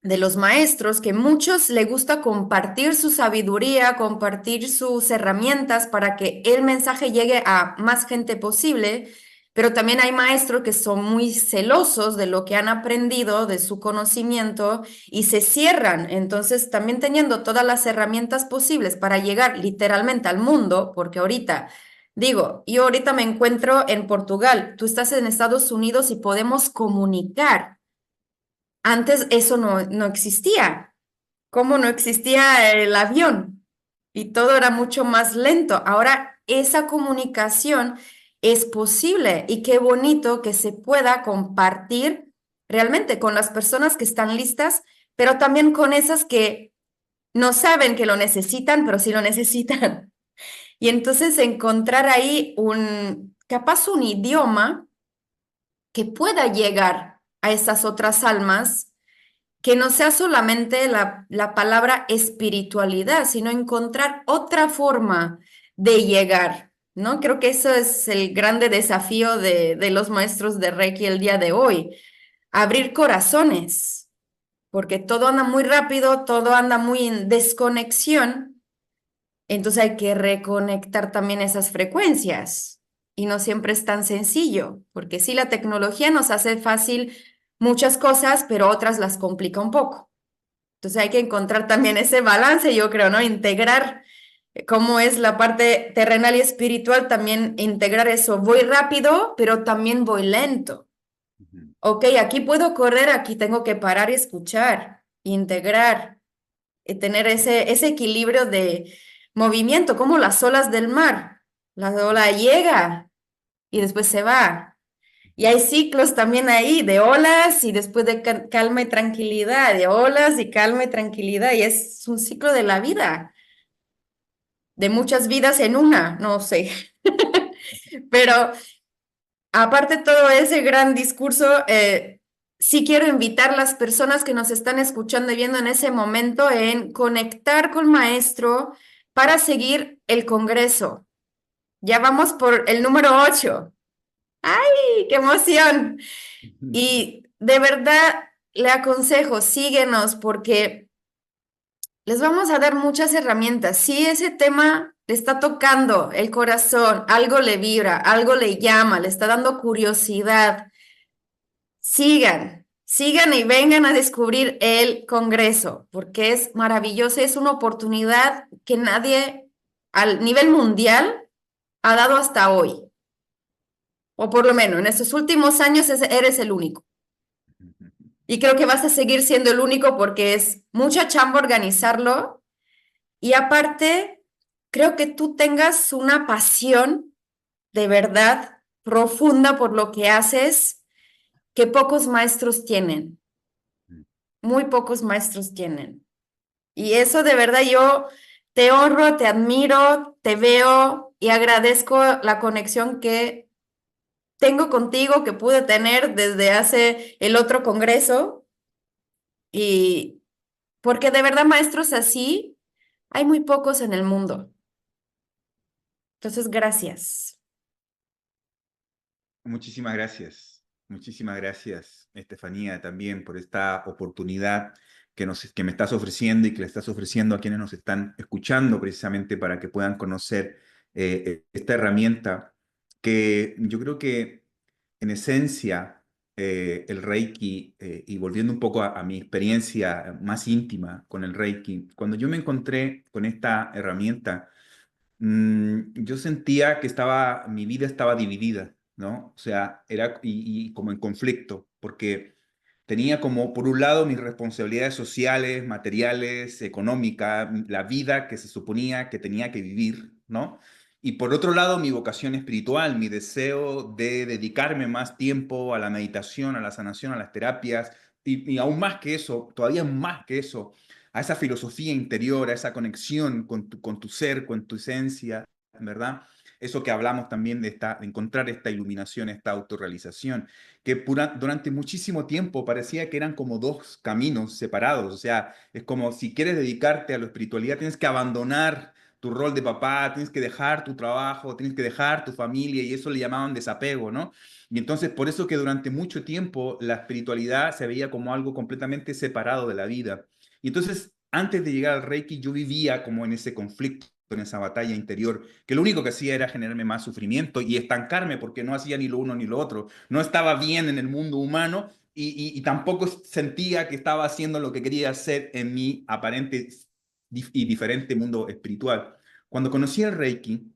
de los maestros que muchos les gusta compartir su sabiduría, compartir sus herramientas para que el mensaje llegue a más gente posible, pero también hay maestros que son muy celosos de lo que han aprendido, de su conocimiento y se cierran. Entonces, también teniendo todas las herramientas posibles para llegar literalmente al mundo, porque ahorita digo, yo ahorita me encuentro en Portugal, tú estás en Estados Unidos y podemos comunicar. Antes eso no existía. ¿Cómo no existía el avión? Y todo era mucho más lento. Ahora esa comunicación es posible y qué bonito que se pueda compartir realmente con las personas que están listas, pero también con esas que no saben que lo necesitan, pero sí lo necesitan. Y entonces encontrar ahí capaz un idioma que pueda llegar a esas otras almas, que no sea solamente la palabra espiritualidad, sino encontrar otra forma de llegar, ¿no? Creo que eso es el grande desafío de los maestros de Reiki el día de hoy, abrir corazones, porque todo anda muy rápido, todo anda muy en desconexión, entonces hay que reconectar también esas frecuencias. Y no siempre es tan sencillo, porque sí, la tecnología nos hace fácil muchas cosas, pero otras las complica un poco. Entonces hay que encontrar también ese balance, yo creo, ¿no? Integrar cómo es la parte terrenal y espiritual, también integrar eso. Voy rápido, pero también voy lento. Ujú, Ok, aquí puedo correr, aquí tengo que parar y escuchar, integrar, y tener ese equilibrio de movimiento, como las olas del mar. La ola llega y después se va. Y hay ciclos también ahí de olas y después de calma y tranquilidad, de olas y calma y tranquilidad. Y es un ciclo de la vida, de muchas vidas en una, no sé. Pero aparte de todo ese gran discurso, sí quiero invitar a las personas que nos están escuchando y viendo en ese momento en conectar con maestro, para seguir el Congreso. Ya vamos por el número 8. ¡Ay, qué emoción! Y de verdad le aconsejo, síguenos porque les vamos a dar muchas herramientas. Si ese tema le está tocando el corazón, algo le vibra, algo le llama, le está dando curiosidad, sigan y vengan a descubrir el Congreso, porque es maravilloso, es una oportunidad que nadie al nivel mundial ha dado hasta hoy, o por lo menos en estos últimos años eres el único. Y creo que vas a seguir siendo el único porque es mucha chamba organizarlo y aparte, creo que tú tengas una pasión de verdad profunda por lo que haces que pocos maestros tienen, muy pocos maestros tienen. Y eso de verdad yo te honro, te admiro, te veo y agradezco la conexión que tengo contigo, que pude tener desde hace el otro congreso. Y porque de verdad maestros así hay muy pocos en el mundo. Entonces, gracias. Muchísimas gracias, Estefanía, también por esta oportunidad que me estás ofreciendo y que le estás ofreciendo a quienes nos están escuchando precisamente para que puedan conocer esta herramienta que yo creo que en esencia el Reiki, y volviendo un poco a mi experiencia más íntima con el Reiki, cuando yo me encontré con esta herramienta, yo sentía que mi vida estaba dividida, ¿no? O sea, era y como en conflicto, porque tenía como, por un lado, mis responsabilidades sociales, materiales, económicas, la vida que se suponía que tenía que vivir, ¿no? Y por otro lado, mi vocación espiritual, mi deseo de dedicarme más tiempo a la meditación, a la sanación, a las terapias, y aún más que eso, todavía más que eso, a esa filosofía interior, a esa conexión con tu ser, con tu esencia, ¿verdad? Eso que hablamos también de encontrar esta iluminación, esta autorrealización, que durante muchísimo tiempo parecía que eran como dos caminos separados. O sea, es como si quieres dedicarte a la espiritualidad, tienes que abandonar tu rol de papá, tienes que dejar tu trabajo, tienes que dejar tu familia, y eso le llamaban desapego, ¿no? Y entonces por eso que durante mucho tiempo la espiritualidad se veía como algo completamente separado de la vida. Y entonces, antes de llegar al Reiki, yo vivía como en ese conflicto, en esa batalla interior, que lo único que hacía era generarme más sufrimiento y estancarme porque no hacía ni lo uno ni lo otro. No estaba bien en el mundo humano y tampoco sentía que estaba haciendo lo que quería hacer en mi aparente y diferente mundo espiritual. Cuando conocí el Reiki,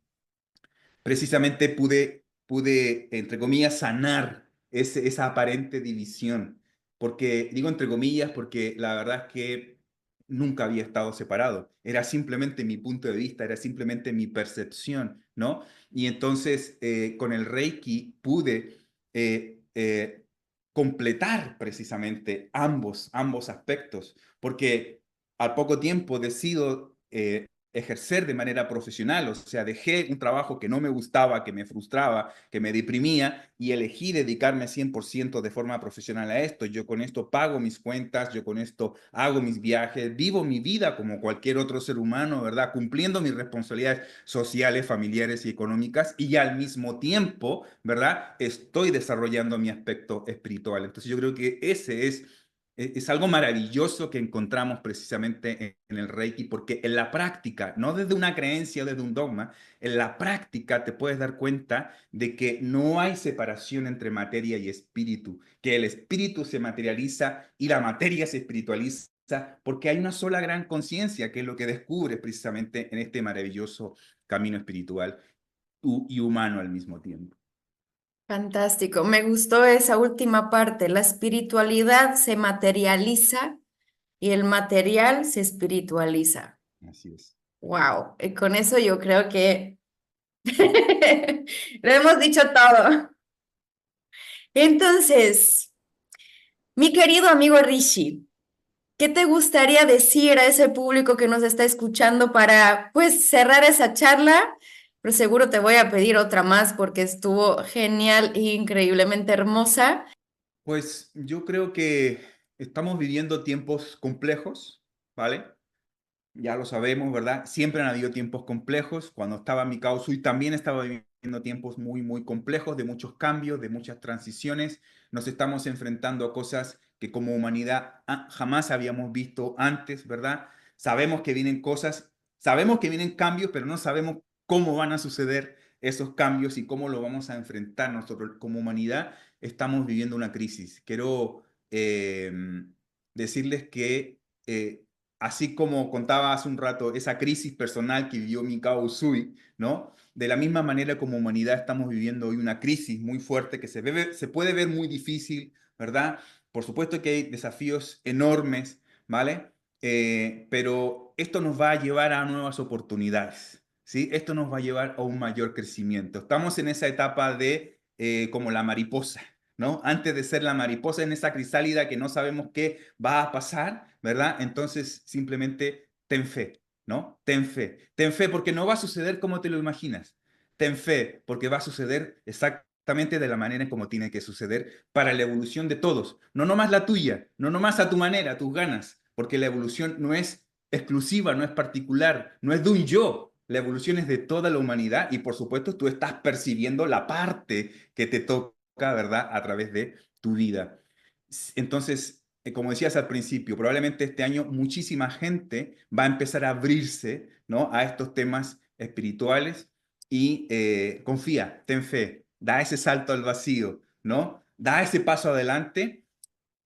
precisamente pude, entre comillas, sanar esa aparente división. Porque, digo entre comillas, porque la verdad es que nunca había estado separado. Era simplemente mi punto de vista, era simplemente mi percepción, ¿no? Y entonces, con el Reiki pude completar precisamente ambos aspectos, porque al poco tiempo decido ejercer de manera profesional. O sea, dejé un trabajo que no me gustaba, que me frustraba, que me deprimía, y elegí dedicarme 100% de forma profesional a esto. Yo con esto pago mis cuentas, yo con esto hago mis viajes, vivo mi vida como cualquier otro ser humano, ¿verdad? Cumpliendo mis responsabilidades sociales, familiares y económicas, y al mismo tiempo, ¿verdad? Estoy desarrollando mi aspecto espiritual. Entonces yo creo que ese es algo maravilloso que encontramos precisamente en el Reiki, porque en la práctica, no desde una creencia o desde un dogma, en la práctica te puedes dar cuenta de que no hay separación entre materia y espíritu, que el espíritu se materializa y la materia se espiritualiza, porque hay una sola gran conciencia, que es lo que descubres precisamente en este maravilloso camino espiritual y humano al mismo tiempo. Fantástico, me gustó esa última parte. La espiritualidad se materializa y el material se espiritualiza. Así es. Wow, y con eso yo creo que lo hemos dicho todo. Entonces, mi querido amigo Rishi, ¿qué te gustaría decir a ese público que nos está escuchando para, pues, cerrar esa charla? Pero seguro te voy a pedir otra más porque estuvo genial e increíblemente hermosa. Pues yo creo que estamos viviendo tiempos complejos, ¿vale? ya lo sabemos, ¿verdad? Siempre han habido tiempos complejos. Cuando estaba Mikao Sui también estaba viviendo tiempos muy, muy complejos, de muchos cambios, de muchas transiciones. Nos estamos enfrentando a cosas que como humanidad jamás habíamos visto antes, ¿verdad? Sabemos que vienen cosas, sabemos que vienen cambios, pero no sabemos cómo van a suceder esos cambios y cómo lo vamos a enfrentar. Nosotros como humanidad estamos viviendo una crisis. Quiero decirles que así como contaba hace un rato, esa crisis personal que vivió Mikao Usui, ¿no? De la misma manera como humanidad estamos viviendo hoy una crisis muy fuerte que se puede ver muy difícil, ¿verdad? Por supuesto que hay desafíos enormes, ¿vale? Pero esto nos va a llevar a nuevas oportunidades, ¿sí? Esto nos va a llevar a un mayor crecimiento. Estamos en esa etapa de como la mariposa, ¿no? Antes de ser la mariposa en esa crisálida que no sabemos qué va a pasar, ¿verdad? Entonces simplemente ten fe, ¿no? Ten fe porque no va a suceder como te lo imaginas. Ten fe porque va a suceder exactamente de la manera en como tiene que suceder para la evolución de todos, no nomás la tuya, no nomás a tu manera, a tus ganas, porque la evolución no es exclusiva, no es particular, no es de un yo. La evolución es de toda la humanidad y por supuesto tú estás percibiendo la parte que te toca, ¿verdad? A través de tu vida. Entonces, como decías al principio, probablemente este año muchísima gente va a empezar a abrirse, ¿no? A estos temas espirituales y confía, ten fe, da ese salto al vacío, ¿no? Da ese paso adelante,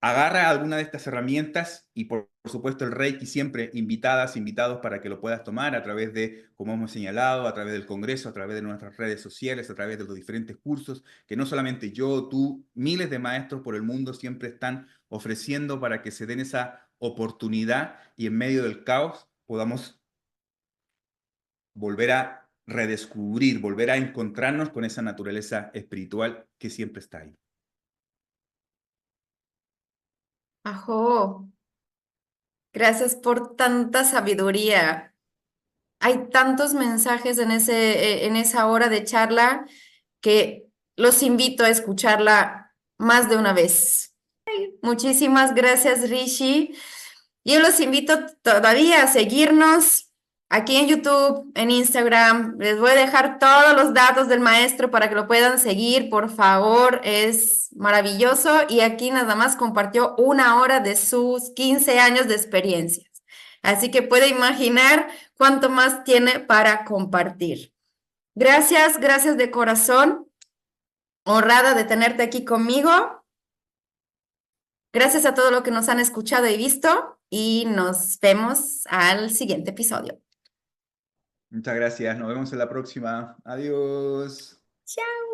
agarra alguna de estas herramientas y por supuesto el Reiki siempre invitadas, invitados para que lo puedas tomar a través de, como hemos señalado, a través del Congreso, a través de nuestras redes sociales, a través de los diferentes cursos que no solamente yo, tú, miles de maestros por el mundo siempre están ofreciendo para que se den esa oportunidad y en medio del caos podamos volver a redescubrir, volver a encontrarnos con esa naturaleza espiritual que siempre está ahí. Ajo, gracias por tanta sabiduría. Hay tantos mensajes en en esa hora de charla que los invito a escucharla más de una vez. Muchísimas gracias, Rishi. Yo los invito todavía a seguirnos aquí en YouTube, en Instagram. Les voy a dejar todos los datos del maestro para que lo puedan seguir, por favor. Es maravilloso. Y aquí nada más compartió una hora de sus 15 años de experiencias. Así que puede imaginar cuánto más tiene para compartir. Gracias, gracias de corazón. Honrada de tenerte aquí conmigo. Gracias a todo lo que nos han escuchado y visto y nos vemos al siguiente episodio. Muchas gracias, nos vemos en la próxima. Adiós. Chao.